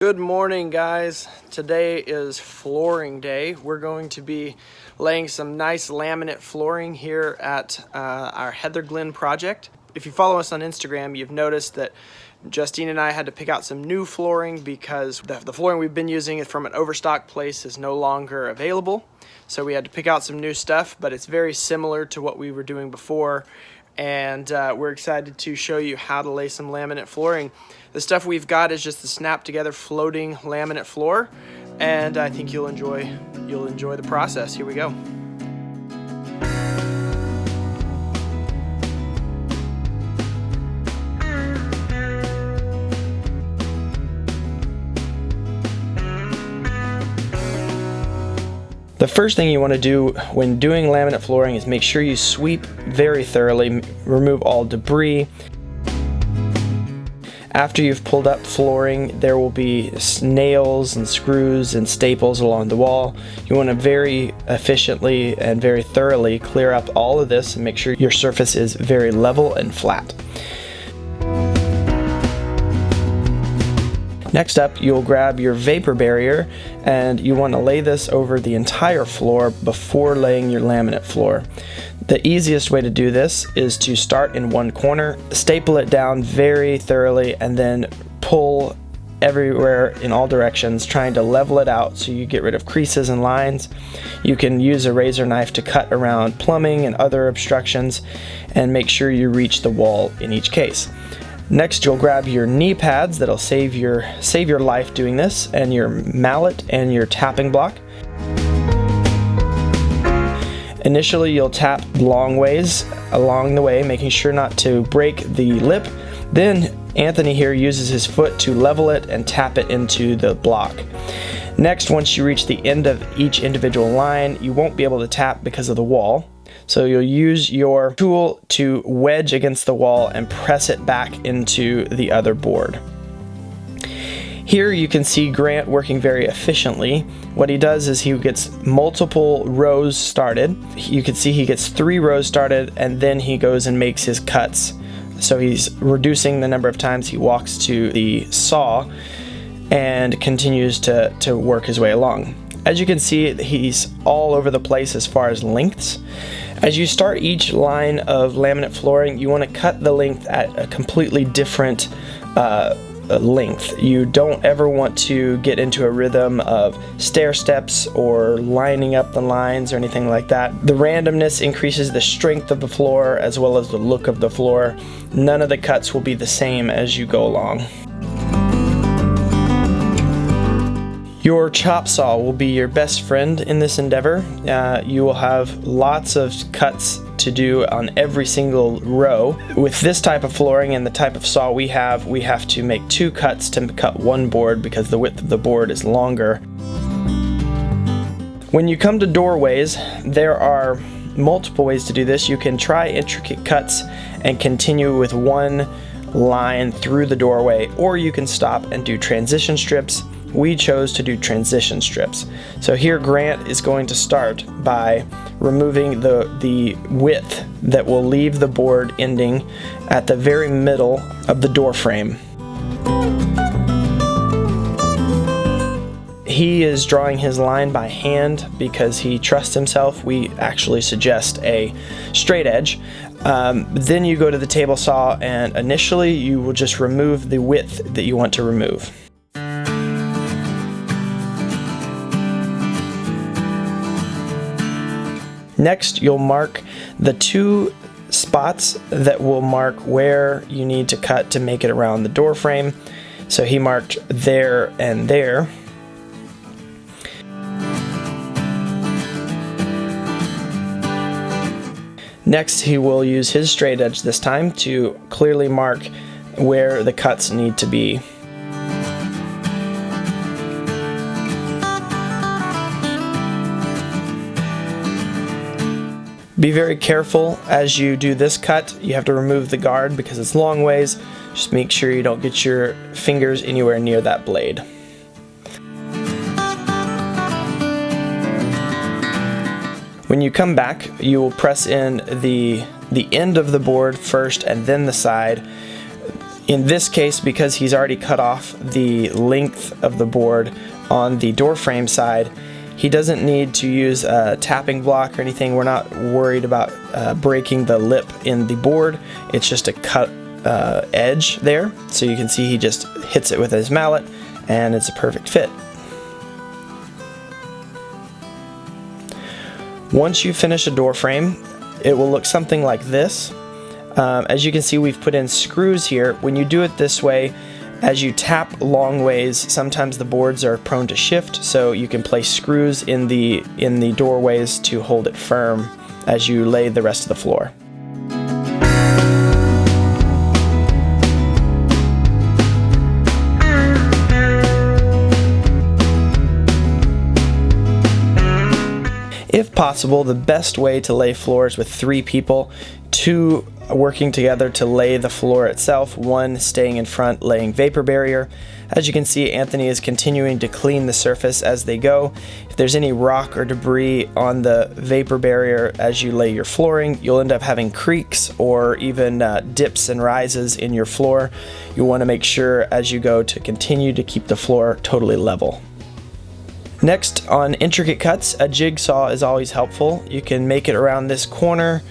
Good morning, guys. Today is flooring day. We're going to be laying some nice laminate flooring here at our Heather Glen project. If you follow us on Instagram, you've noticed that Justine and I had to pick out some new flooring because the flooring we've been using from an overstock place is no longer available. So we had to pick out some new stuff, but it's very similar to what we were doing before. And we're excited to show you how to lay some laminate flooring. The stuff we've got is just the snap together floating laminate floor, and I think you'll enjoy the process. Here we go. The first thing you want to do when doing laminate flooring is make sure you sweep very thoroughly, remove all debris. After you've pulled up flooring, there will be nails and screws and staples along the wall. You want to very efficiently and very thoroughly clear up all of this and make sure your surface is very level and flat. Next up, you'll grab your vapor barrier and you want to lay this over the entire floor before laying your laminate floor. The easiest way to do this is to start in one corner, staple it down very thoroughly, and then pull everywhere in all directions, trying to level it out so you get rid of creases and lines. You can use a razor knife to cut around plumbing and other obstructions and make sure you reach the wall in each case. Next, you'll grab your knee pads that'll save your life doing this, and your mallet and your tapping block. Initially, you'll tap long ways along the way, making sure not to break the lip. Then Anthony here uses his foot to level it and tap it into the block. Next, once you reach the end of each individual line, you won't be able to tap because of the wall. So you'll use your tool to wedge against the wall and press it back into the other board. Here you can see Grant working very efficiently. What he does is he gets multiple rows started. You can see he gets 3 rows started, and then he goes and makes his cuts. So he's reducing the number of times he walks to the saw and continues to work his way along. As you can see, he's all over the place as far as lengths. As you start each line of laminate flooring, you want to cut the length at a completely different length. You don't ever want to get into a rhythm of stair steps or lining up the lines or anything like that. The randomness increases the strength of the floor as well as the look of the floor. None of the cuts will be the same as you go along. Your chop saw will be your best friend in this endeavor. You will have lots of cuts to do on every single row. With this type of flooring and the type of saw we have to make 2 cuts to cut one board because the width of the board is longer. When you come to doorways, there are multiple ways to do this. You can try intricate cuts and continue with one line through the doorway, or you can stop and do transition strips. We chose to do transition strips. So here Grant is going to start by removing the width that will leave the board ending at the very middle of the door frame. He is drawing his line by hand because he trusts himself. We actually suggest a straight edge. Then you go to the table saw, and initially you will just remove the width that you want to remove. Next, you'll mark the 2 spots that will mark where you need to cut to make it around the door frame. So he marked there and there. Next, he will use his straight edge this time to clearly mark where the cuts need to be. Be very careful as you do this cut. You have to remove the guard because it's long ways. Just make sure you don't get your fingers anywhere near that blade. When you come back, you will press in the end of the board first and then the side. In this case, because he's already cut off the length of the board on the door frame side, he doesn't need to use a tapping block or anything. We're not worried about breaking the lip in the board. It's just a cut edge there. So you can see he just hits it with his mallet and it's a perfect fit. Once you finish a door frame, it will look something like this. As you can see, we've put in screws here. When you do it this way, as you tap long ways, sometimes the boards are prone to shift, so you can place screws in the doorways to hold it firm as you lay the rest of the floor. If possible, the best way to lay floors with 3 people, 2 working together to lay the floor itself, 1 staying in front laying vapor barrier. As you can see, Anthony is continuing to clean the surface as they go. If there's any rock or debris on the vapor barrier as you lay your flooring, you'll end up having creaks or even dips and rises in your floor. You want to make sure as you go to continue to keep the floor totally level. Next, on intricate cuts, a jigsaw is always helpful. You can make it around this corner,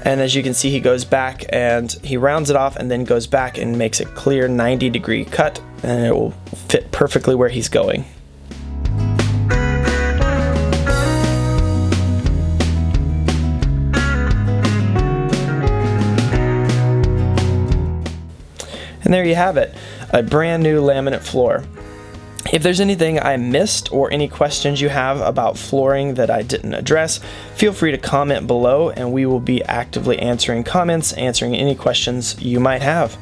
and as you can see, he goes back and he rounds it off and then goes back and makes a clear 90-degree cut, and it will fit perfectly where he's going. And there you have it, a brand new laminate floor. If there's anything I missed or any questions you have about flooring that I didn't address, feel free to comment below and we will be actively answering comments, answering any questions you might have.